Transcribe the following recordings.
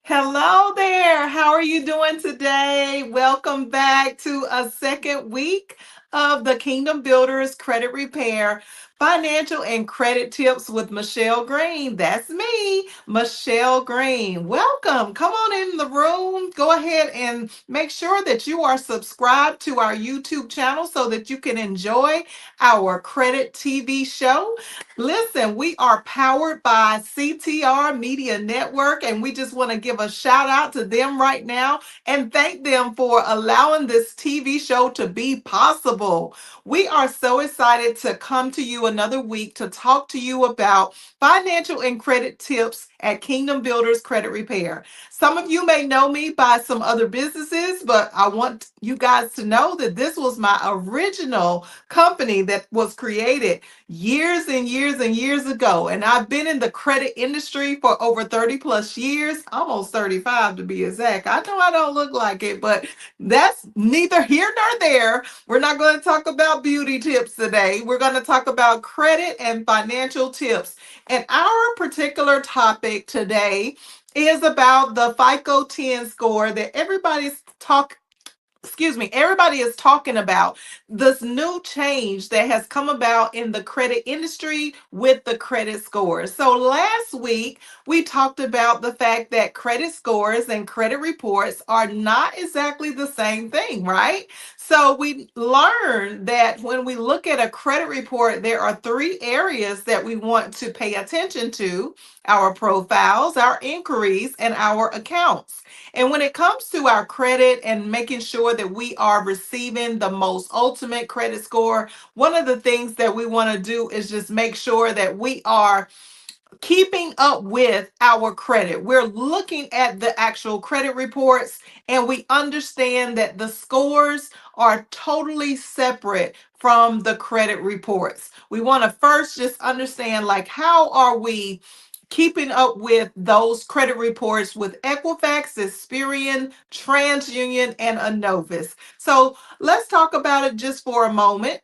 Hello there. How are you doing today? Welcome back to a second week of the Kingdom Builders Credit Repair Financial and Credit Tips with Michelle Green. That's me, Michelle Green. Welcome. Come on in the room. Go ahead and make sure that you are subscribed to our YouTube channel so that you can enjoy our credit TV show. Listen, we are powered by CTR Media Network, and we just want to give a shout out to them right now and thank them for allowing this TV show to be possible. We are so excited to come to you another week to talk to you about financial and credit tips at Kingdom Builders Credit Repair. Some of you may know me by some other businesses, but I want you guys to know that this was my original company that was created years and years and years ago. And I've been in the credit industry for over 30 plus years, almost 35 to be exact. I know I don't look like it, but that's neither here nor there. We're not going to talk about beauty tips today. We're going to talk about credit and financial tips. And our particular topic today is about the FICO 10 score that everybody is talking about this new change that has come about in the credit industry with the credit scores. So last week, we talked about the fact that credit scores and credit reports are not exactly the same thing, right? So we learned that when we look at a credit report, there are three areas that we want to pay attention to: our profiles, our inquiries, and our accounts. And when it comes to our credit and making sure that we are receiving the most ultimate credit score, one of the things that we want to do is just make sure that we are keeping up with our credit. We're looking at the actual credit reports and we understand that the scores are totally separate from the credit reports. We want to first just understand, like, how are we keeping up with those credit reports with Equifax, Experian, TransUnion, and Anovis. So let's talk about it just for a moment.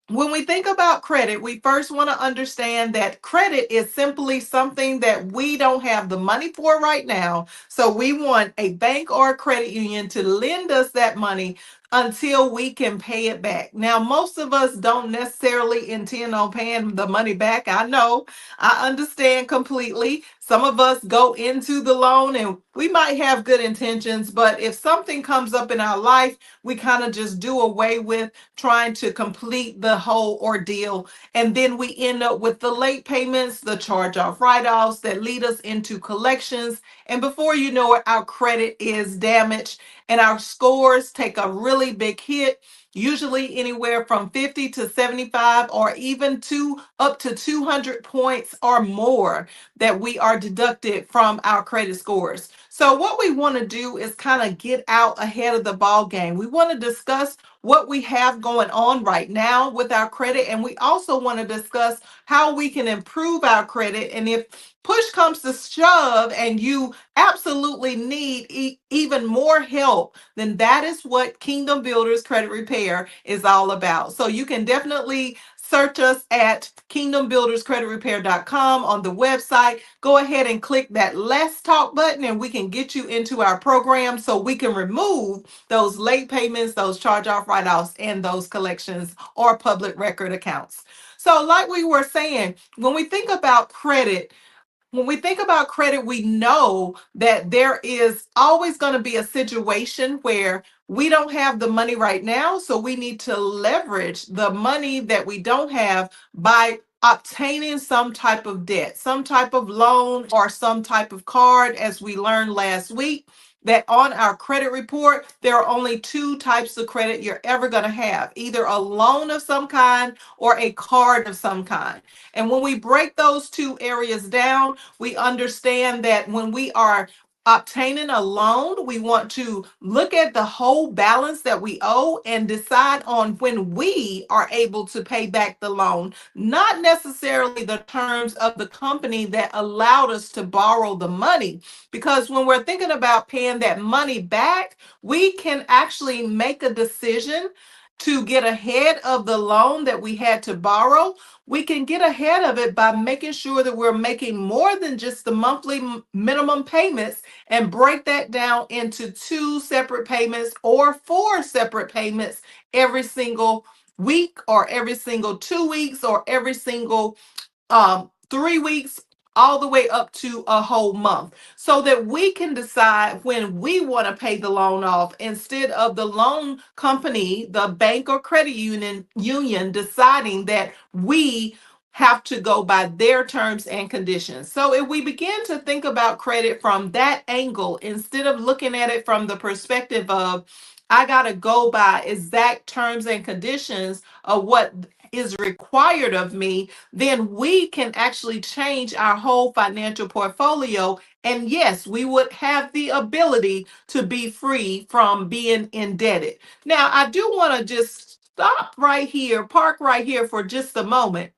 When we think about credit, we first want to understand that credit is simply something that we don't have the money for right now. So we want a bank or a credit union to lend us that money until we can pay it back. Now, most of us don't necessarily intend on paying the money back. I know, I understand completely. Some of us go into the loan and we might have good intentions, but if something comes up in our life, we kind of just do away with trying to complete the whole ordeal. And then we end up with the late payments, the charge off write offs that lead us into collections. And before you know it, our credit is damaged and our scores take a really big hit, usually anywhere from 50 to 75, or even up to 200 points or more that we are deducted from our credit scores. So what we want to do is kind of get out ahead of the ball game. We want to discuss what we have going on right now with our credit, and we also want to discuss how we can improve our credit. And if push comes to shove and you absolutely need even more help, then that is what Kingdom Builders Credit Repair is all about. So you can definitely search us at kingdombuilderscreditrepair.com on the website. Go ahead and click that Let's Talk button and we can get you into our program so we can remove those late payments, those charge off write offs, and those collections or public record accounts. So, like we were saying, when we think about credit, we know that there is always going to be a situation where we don't have the money right now. So we need to leverage the money that we don't have by obtaining some type of debt, some type of loan, or some type of card. As we learned last week, that on our credit report, there are only two types of credit you're ever going to have: either a loan of some kind or a card of some kind. And when we break those two areas down, we understand that when we are obtaining a loan, we want to look at the whole balance that we owe and decide on when we are able to pay back the loan, not necessarily the terms of the company that allowed us to borrow the money. Because when we're thinking about paying that money back, we can actually make a decision to get ahead of the loan that we had to borrow, we can get ahead of it by making sure that we're making more than just the monthly minimum payments and break that down into two separate payments or four separate payments every single week or every single 2 weeks or every single 3 weeks, all the way up to a whole month, so that we can decide when we want to pay the loan off instead of the loan company, the bank or credit union deciding that we have to go by their terms and conditions. So if we begin to think about credit from that angle instead of looking at it from the perspective of I got to go by exact terms and conditions of what is required of me, then we can actually change our whole financial portfolio. And yes, we would have the ability to be free from being indebted. Now, I do want to just stop right here, park right here for just a moment,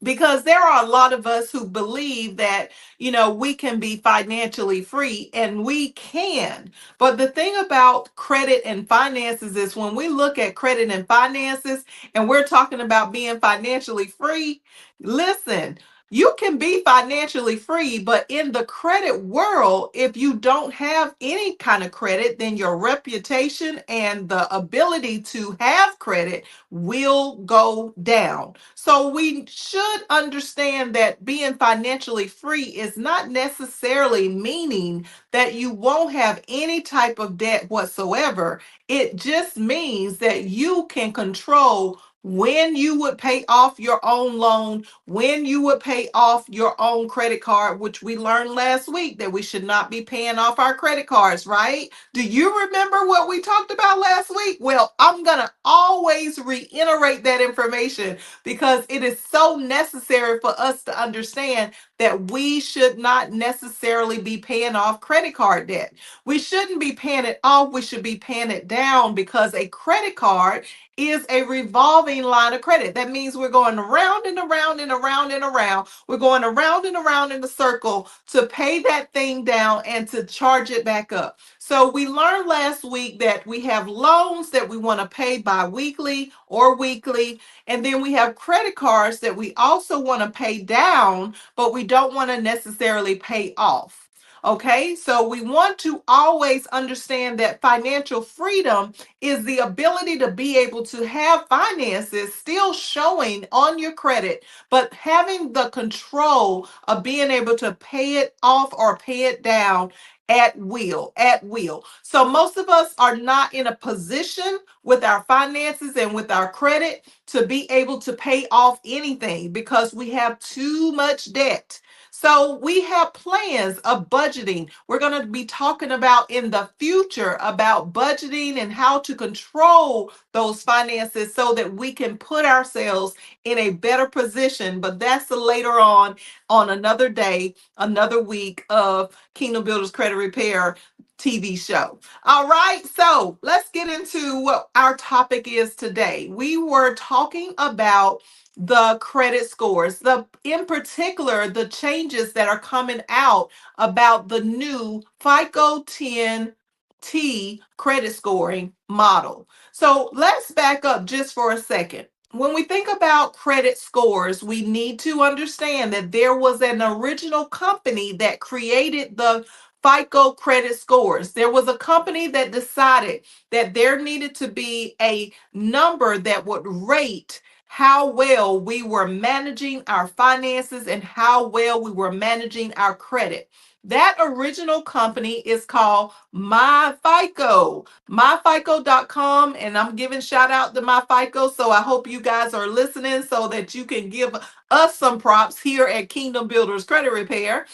because there are a lot of us who believe that we can be financially free, and we can. But the thing about credit and finances is when we look at credit and finances and we're talking about being financially free, listen, you can be financially free, but in the credit world, if you don't have any kind of credit, then your reputation and the ability to have credit will go down. So we should understand that being financially free is not necessarily meaning that you won't have any type of debt whatsoever. It just means that you can control when you would pay off your own loan, when you would pay off your own credit card, which we learned last week that we should not be paying off our credit cards, right? Do you remember what we talked about last week? Well, I'm going to always reiterate that information because it is so necessary for us to understand that we should not necessarily be paying off credit card debt. We shouldn't be paying it off. We should be paying it down, because a credit card is a revolving line of credit. That means we're going around and around and around and around. We're going around and around in a circle to pay that thing down and to charge it back up. So we learned last week that we have loans that we want to pay bi-weekly or weekly, and then we have credit cards that we also want to pay down, but we don't want to necessarily pay off. Okay, so we want to always understand that financial freedom is the ability to be able to have finances still showing on your credit, but having the control of being able to pay it off or pay it down at will, at will. So most of us are not in a position with our finances and with our credit to be able to pay off anything because we have too much debt. So we have plans of budgeting. We're going to be talking about in the future about budgeting and how to control those finances so that we can put ourselves in a better position. But that's later on another day, another week of Kingdom Builders Credit Repair TV show. All right, so let's get into what our topic is today. We were talking about the credit scores, in particular the changes that are coming out about the new FICO 10T credit scoring model. So let's back up just for a second. When we think about credit scores, we need to understand that there was an original company that created the FICO credit scores. There was a company that decided that there needed to be a number that would rate how well we were managing our finances and how well we were managing our credit. That original company is called MyFICO, myfico.com, and I'm giving shout out to MyFICO. So I hope you guys are listening so that you can give us some props here at Kingdom Builders Credit Repair.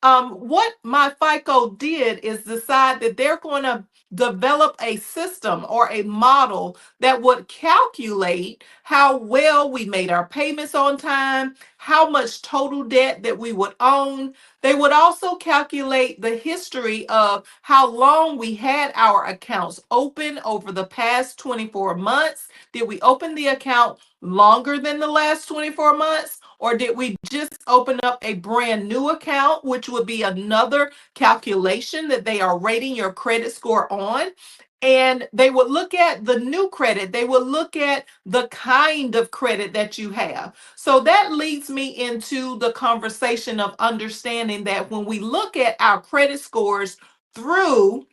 What my FICO did is decide that they're going to develop a system or a model that would calculate how well we made our payments on time, how much total debt that we would own. They would also calculate the history of how long we had our accounts open over the past 24 months. Did we open the account longer than the last 24 months? Or did we just open up a brand new account, which would be another calculation that they are rating your credit score on? and they would look at the new credit. They would look at the kind of credit that you have. So that leads me into the conversation of understanding that when we look at our credit scores through,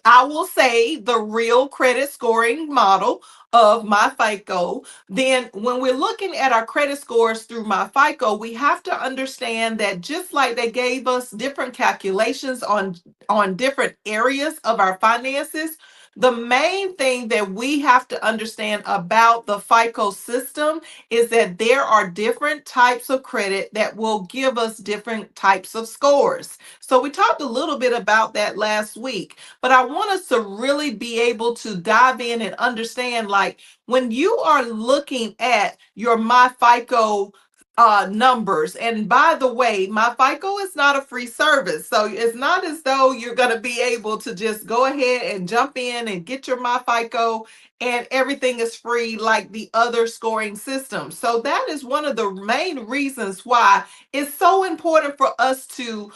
I will say, the real credit scoring model of my FICO, then when we're looking at our credit scores through my FICO, we have to understand that just like they gave us different calculations on different areas of our finances, the main thing that we have to understand about the FICO system is that there are different types of credit that will give us different types of scores. So we talked a little bit about that last week. But I want us to really be able to dive in and understand, like, when you are looking at your My FICO numbers. And by the way, My FICO is not a free service. So it's not as though you're going to be able to just go ahead and jump in and get your My FICO and everything is free like the other scoring systems. So that is one of the main reasons why it's so important for us to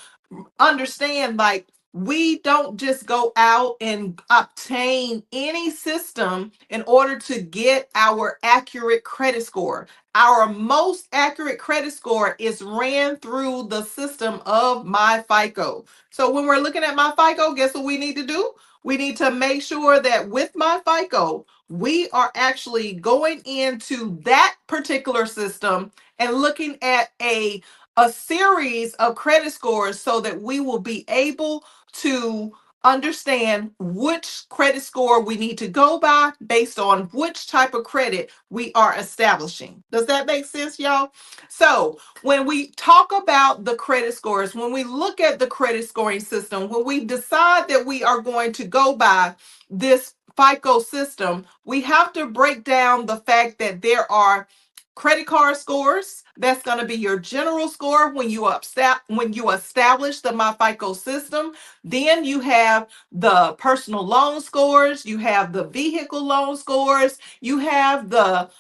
understand, like, we don't just go out and obtain any system in order to get our accurate credit score. Our most accurate credit score is ran through the system of my FICO. So when we're looking at my FICO, guess what we need to do? We need to make sure that with my FICO, we are actually going into that particular system and looking at a series of credit scores so that we will be able to understand which credit score we need to go by based on which type of credit we are establishing. Does that make sense, y'all? So, when we talk about the credit scores, when we look at the credit scoring system, when we decide that we are going to go by this FICO system, we have to break down the fact that there are credit card scores. That's going to be your general score when you establish the MyFICO system. Then you have the personal loan scores, you have the vehicle loan scores, you have the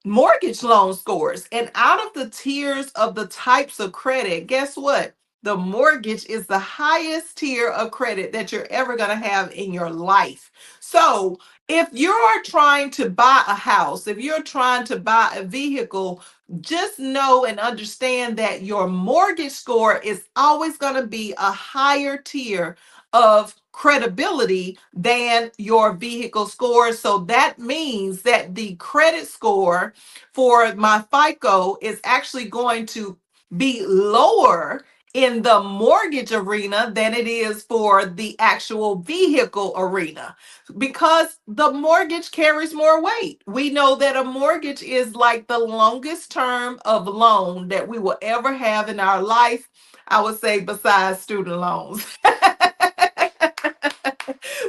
mortgage loan scores. And out of the tiers of the types of credit, guess what? The mortgage is the highest tier of credit that you're ever going to have in your life. So, if you're trying to buy a house, if you're trying to buy a vehicle, just know and understand that your mortgage score is always going to be a higher tier of credibility than your vehicle score. So that means that the credit score for my FICO is actually going to be lower in the mortgage arena than it is for the actual vehicle arena, because the mortgage carries more weight. We know that a mortgage is like the longest term of loan that we will ever have in our life, I would say, besides student loans.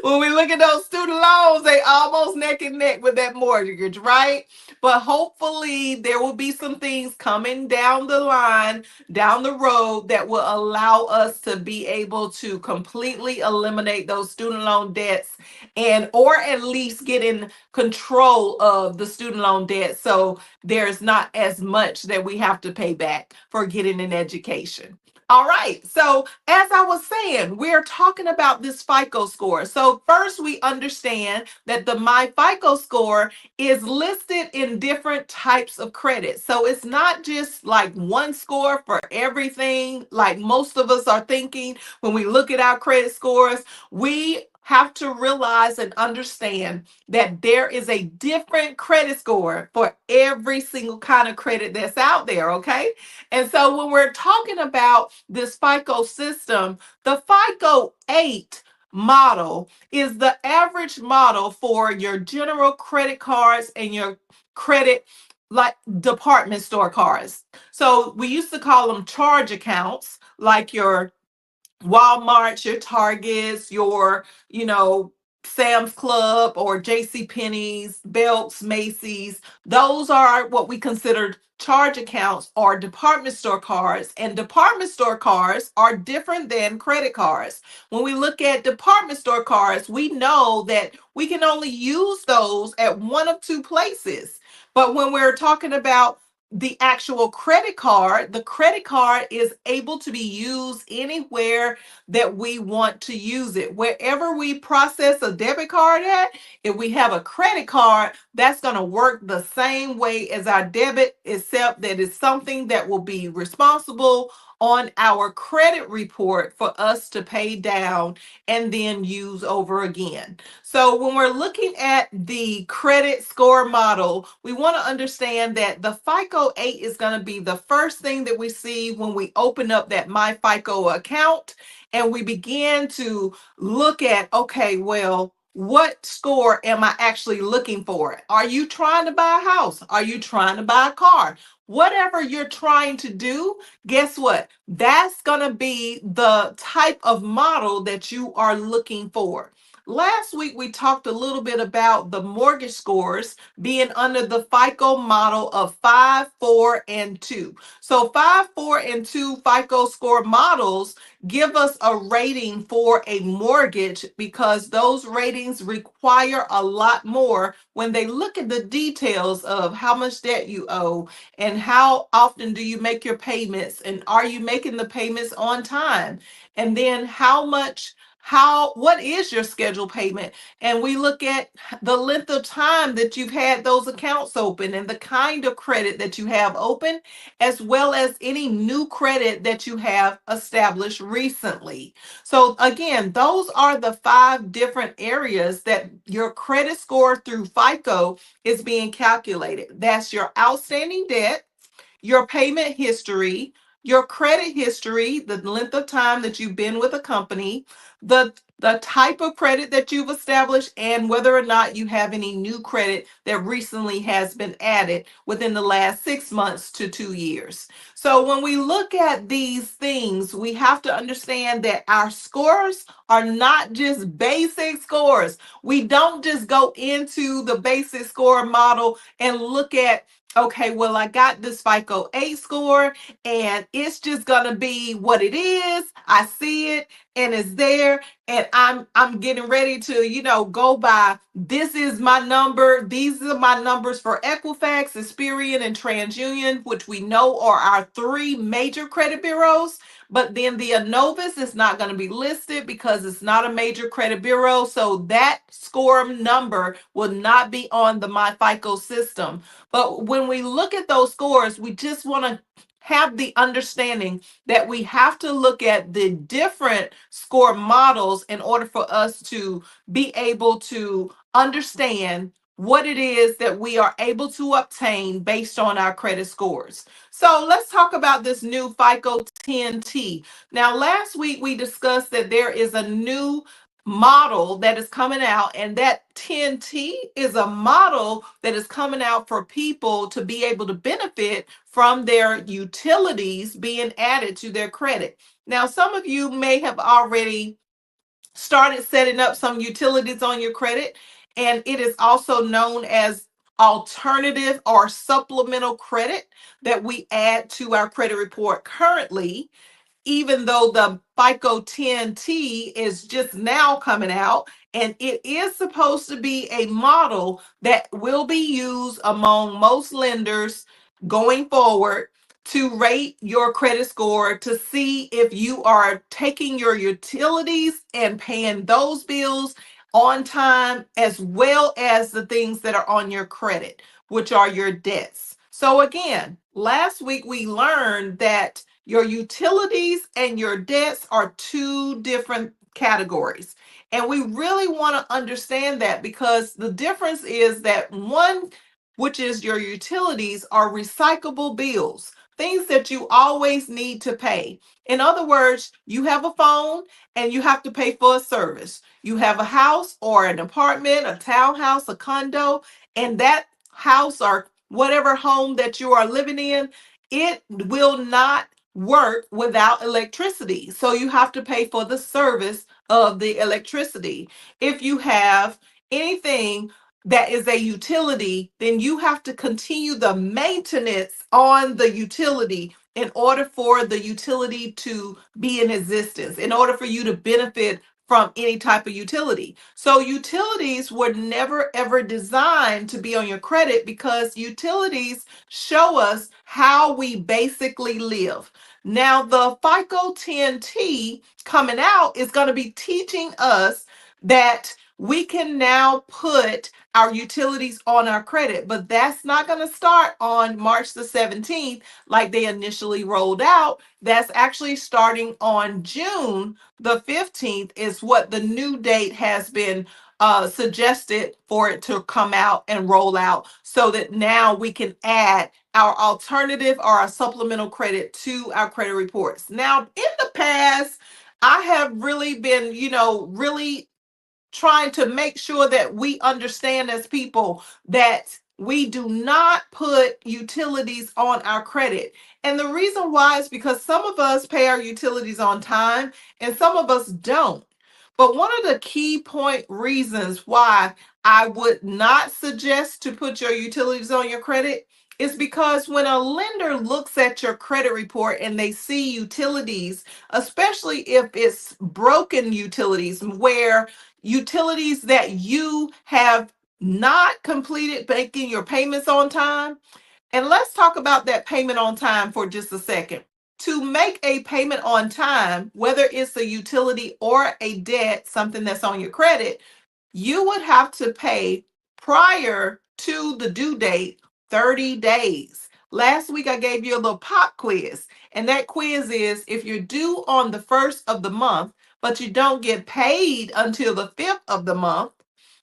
When we look at those student loans, they almost neck and neck with that mortgage, right? But hopefully there will be some things coming down the line, down the road, that will allow us to be able to completely eliminate those student loan debts, and or at least get in control of the student loan debt so there's not as much that we have to pay back for getting an education. All right. So, as I was saying, we're talking about this FICO score. So, first, we understand that the My FICO score is listed in different types of credit. So, it's not just like one score for everything, like most of us are thinking when we look at our credit scores. We have to realize and understand that there is a different credit score for every single kind of credit that's out there. Okay. And so when we're talking about this FICO system, the FICO 8 model is the average model for your general credit cards and your credit, like, department store cards. So we used to call them charge accounts, like your Walmart, your Targets, your, Sam's Club or J.C. Penney's, Belks, Macy's. Those are what we consider charge accounts or department store cards. And department store cards are different than credit cards. When we look at department store cards, we know that we can only use those at one of two places. But when we're talking about the actual credit card, the credit card is able to be used anywhere that we want to use it. Wherever we process a debit card at, if we have a credit card, that's going to work the same way as our debit, except that it's something that will be responsible on our credit report for us to pay down and then use over again. So when we're looking at the credit score model, we want to understand that the FICO 8 is going to be the first thing that we see when we open up that My FICO account and we begin to look at, okay, well, what score am I actually looking for? Are you trying to buy a house? Are you trying to buy a car? Whatever you're trying to do, guess what? That's going to be the type of model that you are looking for. Last week, we talked a little bit about the mortgage scores being under the FICO model of 5, 4, and 2. So 5, 4, and 2 FICO score models give us a rating for a mortgage because those ratings require a lot more when they look at the details of how much debt you owe and how often do you make your payments and are you making the payments on time, and then what is your scheduled payment, and we look at the length of time that you've had those accounts open and the kind of credit that you have open, as well as any new credit that you have established recently. So again, those are the 5 different areas that your credit score through FICO is being calculated. That's your outstanding debt, your payment history, your credit history, the length of time that you've been with a company, the type of credit that you've established, and whether or not you have any new credit that recently has been added within the last 6 months to 2 years. So when we look at these things, we have to understand that our scores are not just basic scores. We don't just go into the basic score model and look at, okay, well, I got this FICO 8 score and it's just going to be what it is. I see it and it's there and I'm getting ready to, go by this is my number. These are my numbers for Equifax, Experian, and TransUnion, which we know are our 3 major credit bureaus. But then the Anovis is not going to be listed because it's not a major credit bureau. So that score number will not be on the My FICO system. But when we look at those scores, we just want to have the understanding that we have to look at the different score models in order for us to be able to understand what it is that we are able to obtain based on our credit scores. So let's talk about this new FICO 10T. Now, last week we discussed that there is a new model that is coming out, and that 10T is a model that is coming out for people to be able to benefit from their utilities being added to their credit. Now, some of you may have already started setting up some utilities on your credit, and it is also known as alternative or supplemental credit that we add to our credit report currently, even though the FICO 10T is just now coming out, and it is supposed to be a model that will be used among most lenders going forward to rate your credit score to see if you are taking your utilities and paying those bills on time, as well as the things that are on your credit, which are your debts. So again, last week we learned that your utilities and your debts are 2 different categories. And we really want to understand that because the difference is that one, which is your utilities, are recyclable bills, things that you always need to pay. In other words, you have a phone and you have to pay for a service. You have a house or an apartment, a townhouse, a condo, and that house or whatever home that you are living in, it will not work without electricity. So you have to pay for the service of the electricity. If you have anything that is a utility, then you have to continue the maintenance on the utility in order for the utility to be in existence, in order for you to benefit from any type of utility. So utilities were never ever designed to be on your credit because utilities show us how we basically live. Now, the FICO 10T coming out is going to be teaching us that we can now put our utilities on our credit, but that's not going to start on March the 17th like they initially rolled out. That's actually starting on June the 15th, is what the new date has been suggested for it to come out and roll out, so that now we can add our alternative or our supplemental credit to our credit reports. Now, in the past, I have really been, really trying to make sure that we understand as people that we do not put utilities on our credit. And the reason why is because some of us pay our utilities on time and some of us don't. But one of the key point reasons why I would not suggest to put your utilities on your credit is because when a lender looks at your credit report and they see utilities, especially if it's broken utilities, where utilities that you have not completed making your payments on time. And let's talk about that payment on time for just a second. To make a payment on time, whether it's a utility or a debt, something that's on your credit, you would have to pay prior to the due date 30 days. Last week, I gave you a little pop quiz, and that quiz is if you're due on the first of the month, but you don't get paid until the fifth of the month,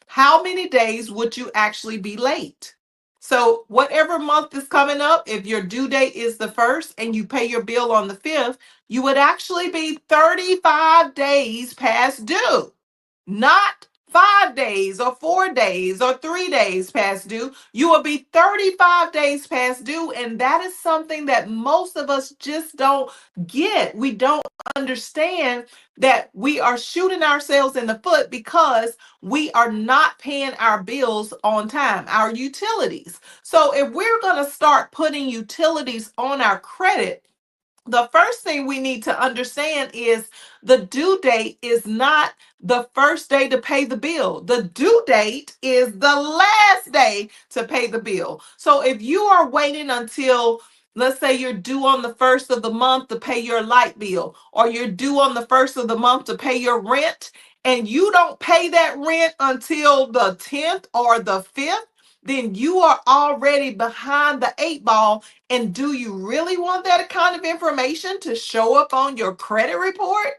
how many days would you actually be late? So, whatever month is coming up, if your due date is the first and you pay your bill on the fifth, you would actually be 35 days past due, not 5 days or 4 days or 3 days past due. You will be 35 days past due. And that is something that most of us just don't get. We don't understand that we are shooting ourselves in the foot because we are not paying our bills on time, our utilities. So if we're going to start putting utilities on our credit, the first thing we need to understand is the due date is not the first day to pay the bill. The due date is the last day to pay the bill. So if you are waiting until, let's say you're due on the first of the month to pay your light bill, or you're due on the first of the month to pay your rent, and you don't pay that rent until the 10th or the 5th, then you are already behind the eight ball. And do you really want that kind of information to show up on your credit report?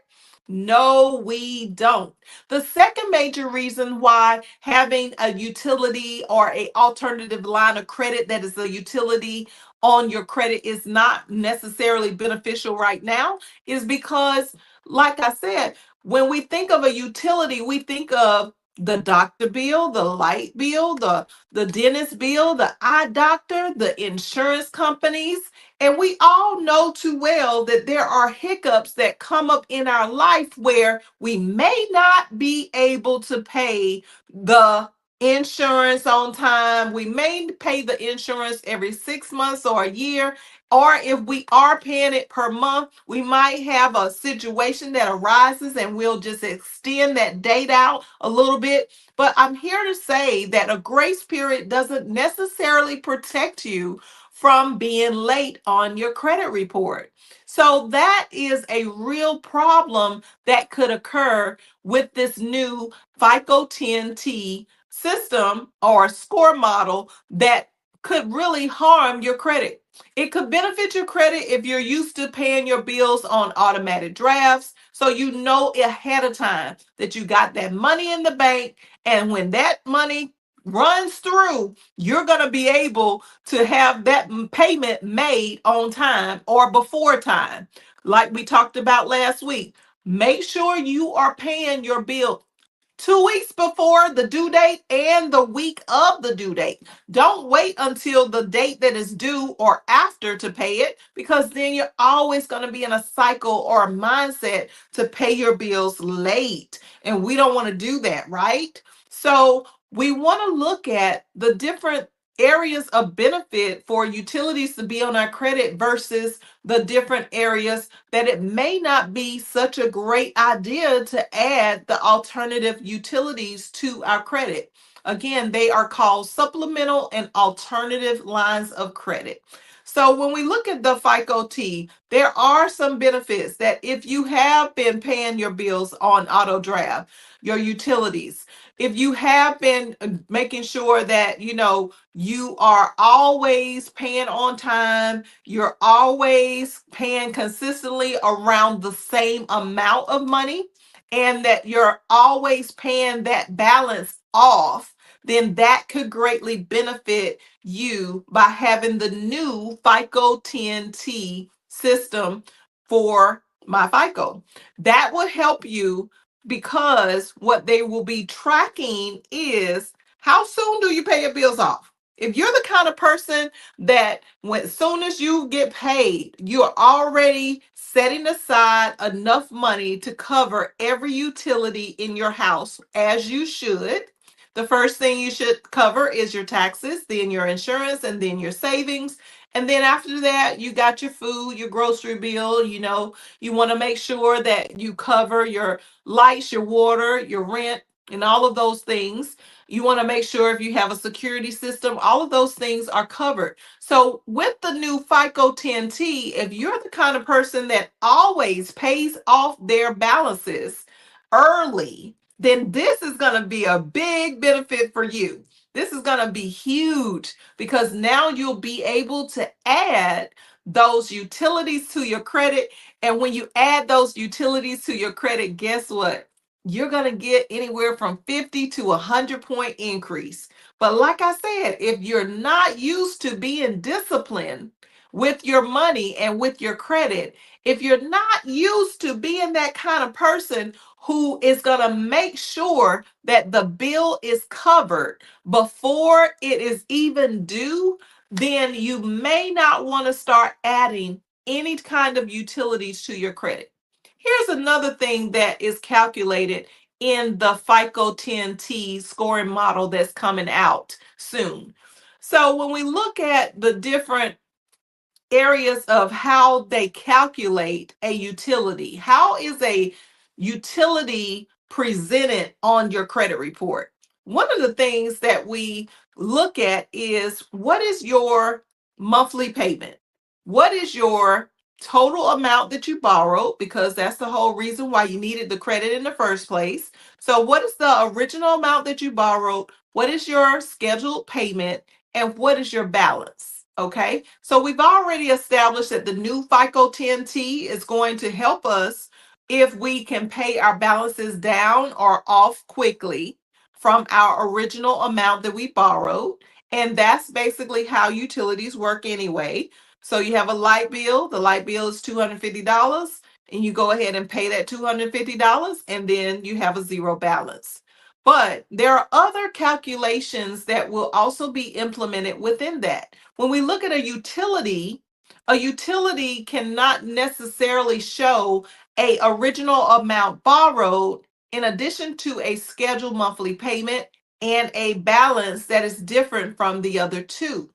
No, we don't. The second major reason why having a utility or a alternative line of credit that is a utility on your credit is not necessarily beneficial right now is because, like I said, when we think of a utility, we think of the doctor bill, the light bill, the dentist bill, the eye doctor, the insurance companies. And we all know too well that there are hiccups that come up in our life where we may not be able to pay the insurance on time. We may pay the insurance every 6 months or a year. Or if we are paying it per month, we might have a situation that arises and we'll just extend that date out a little bit. But I'm here to say that a grace period doesn't necessarily protect you from being late on your credit report. So that is a real problem that could occur with this new FICO 10T system or score model that could really harm your credit. It could benefit your credit if you're used to paying your bills on automatic drafts, so you know ahead of time that you got that money in the bank, and when that money runs through, you're going to be able to have that payment made on time or before time. Like we talked about last week, make sure you are paying your bill 2 weeks before the due date and the week of the due date. Don't wait until the date that is due or after to pay it, because then you're always going to be in a cycle or a mindset to pay your bills late. And we don't want to do that, right? So we want to look at the different areas of benefit for utilities to be on our credit versus the different areas that it may not be such a great idea to add the alternative utilities to our credit. Again, they are called supplemental and alternative lines of credit. So when we look at the FICO T, there are some benefits that if you have been paying your bills on auto draft, your utilities, if you have been making sure that you are always paying on time, you're always paying consistently around the same amount of money, and that you're always paying that balance off, then that could greatly benefit you by having the new FICO 10T system for my FICO. That will help you because what they will be tracking is how soon do you pay your bills off. If you're the kind of person that when as soon as you get paid, you're already setting aside enough money to cover every utility in your house, as you should. The first thing you should cover is your taxes, then your insurance, and then your savings. And then after that, you got your food, your grocery bill. You want to make sure that you cover your lights, your water, your rent, and all of those things. You want to make sure if you have a security system, all of those things are covered. So with the new FICO 10T, if you're the kind of person that always pays off their balances early, then this is going to be a big benefit for you. This is going to be huge because now you'll be able to add those utilities to your credit. And when you add those utilities to your credit, guess what? You're going to get anywhere from 50 to 100-point increase. But like I said, if you're not used to being disciplined with your money and with your credit, if you're not used to being that kind of person who is going to make sure that the bill is covered before it is even due, then you may not want to start adding any kind of utilities to your credit. Here's another thing that is calculated in the FICO 10T scoring model that's coming out soon. So when we look at the different areas of how they calculate a utility, how is a utility presented on your credit report? One of the things that we look at is what is your monthly payment? What is your total amount that you borrowed? Because that's the whole reason why you needed the credit in the first place. So, what is the original amount that you borrowed? What is your scheduled payment? And what is your balance? Okay, so we've already established that the new FICO 10T is going to help us if we can pay our balances down or off quickly from our original amount that we borrowed. And that's basically how utilities work anyway. So you have a light bill, the light bill is $250, and you go ahead and pay that $250, and then you have a zero balance. But there are other calculations that will also be implemented within that. When we look at a utility cannot necessarily show a original amount borrowed in addition to a scheduled monthly payment and a balance that is different from the other two.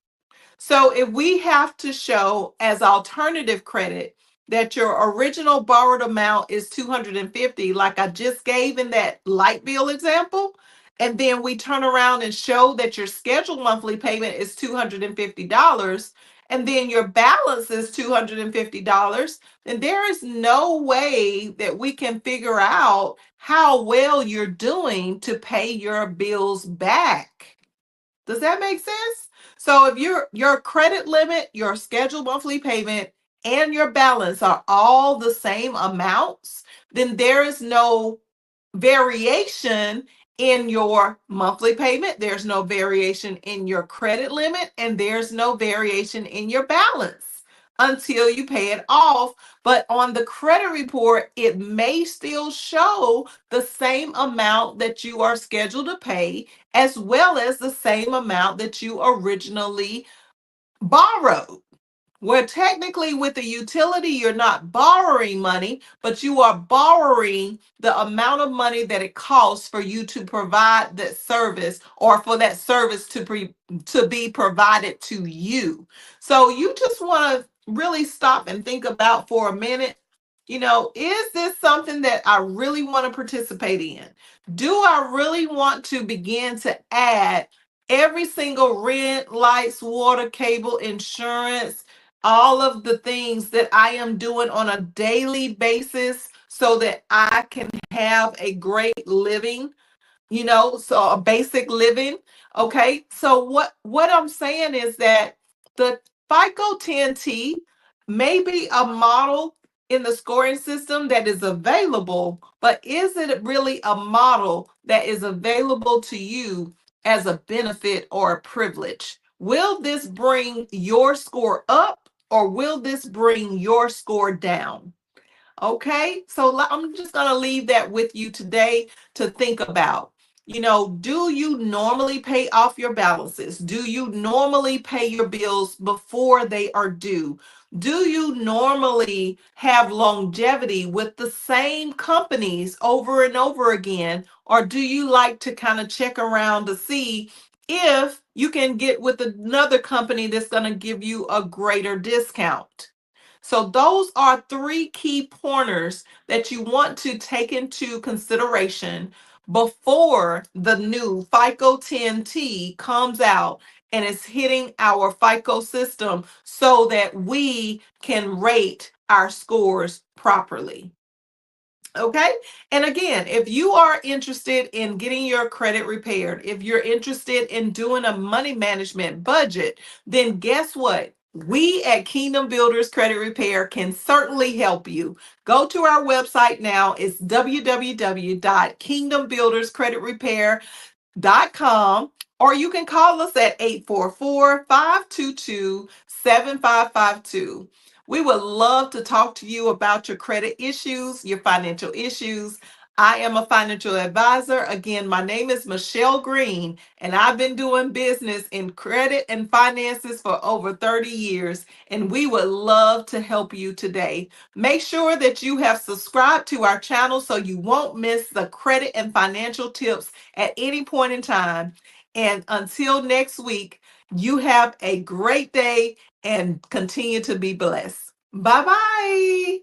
So if we have to show as alternative credit that your original borrowed amount is 250, like I just gave in that light bill example, and then we turn around and show that your scheduled monthly payment is $250, and then your balance is $250, then there is no way that we can figure out how well you're doing to pay your bills back. Does that make sense? So if your credit limit, your scheduled monthly payment, and your balance are all the same amounts, then there is no variation in your monthly payment, there's no variation in your credit limit, and there's no variation in your balance until you pay it off. But on the credit report, it may still show the same amount that you are scheduled to pay, as well as the same amount that you originally borrowed. where technically with the utility, you're not borrowing money, but you are borrowing the amount of money that it costs for you to provide that service, or for that service to be provided to you. So you just want to really stop and think about for a minute, is this something that I really want to participate in? Do I really want to begin to add every single rent, lights, water, cable, insurance, all of the things that I am doing on a daily basis so that I can have a great living? So a basic living. Okay, so what I'm saying is that the FICO 10T may be a model in the scoring system that is available, but is it really a model that is available to you as a benefit or a privilege? Will this bring your score up, or will this bring your score down? Okay, so I'm just going to leave that with you today to think about. Do you normally pay off your balances? Do you normally pay your bills before they are due? Do you normally have longevity with the same companies over and over again? Or do you like to kind of check around to see if you can get with another company that's going to give you a greater discount? So those are three key pointers that you want to take into consideration before the new FICO 10T comes out and is hitting our FICO system so that we can rate our scores properly. Okay. And again, if you are interested in getting your credit repaired, if you're interested in doing a money management budget, then guess what? We at Kingdom Builders Credit Repair can certainly help you. Go to our website now. It's www.kingdombuilderscreditrepair.com, or you can call us at 844-522-7552. We would love to talk to you about your credit issues, your financial issues. I am a financial advisor. Again, my name is Michelle Green, and I've been doing business in credit and finances for over 30 years, and we would love to help you today. Make sure that you have subscribed to our channel so you won't miss the credit and financial tips at any point in time. And until next week, you have a great day and continue to be blessed. Bye bye.